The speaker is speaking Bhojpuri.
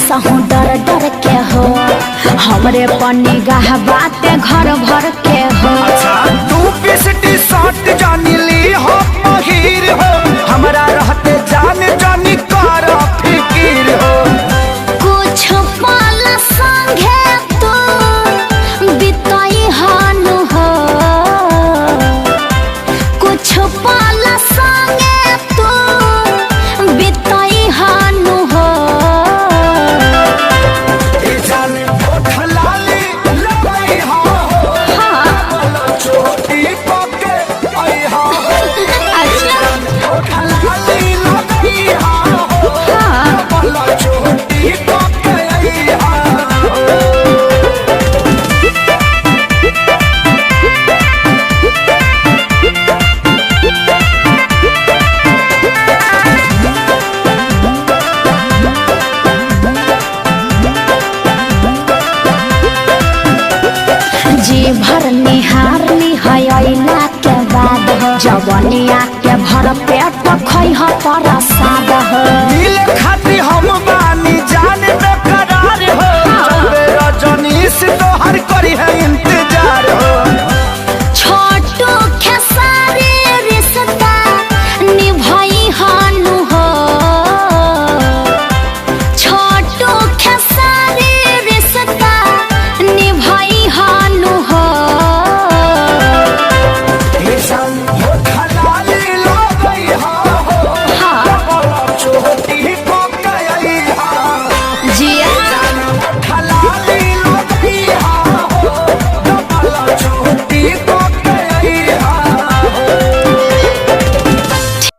सहू डर डर के हो हमरे पन्नी गाह बाते घर भर के हो। अच्छा तू पिसटी शॉट जानी ली हो महिर हो हमरा रहते जान जानी कर फिकीर हो। कुछ पल संगे तू बिताई हानु हो कुछ पल संगे तू बिताई हानु हो। जान लाली लई हो छोटी पके आई हो। अच्छा लाली लई हो छोटी पके आई हो। जी भर निहार निहला के बाद जवनिया के भर पेट खै पर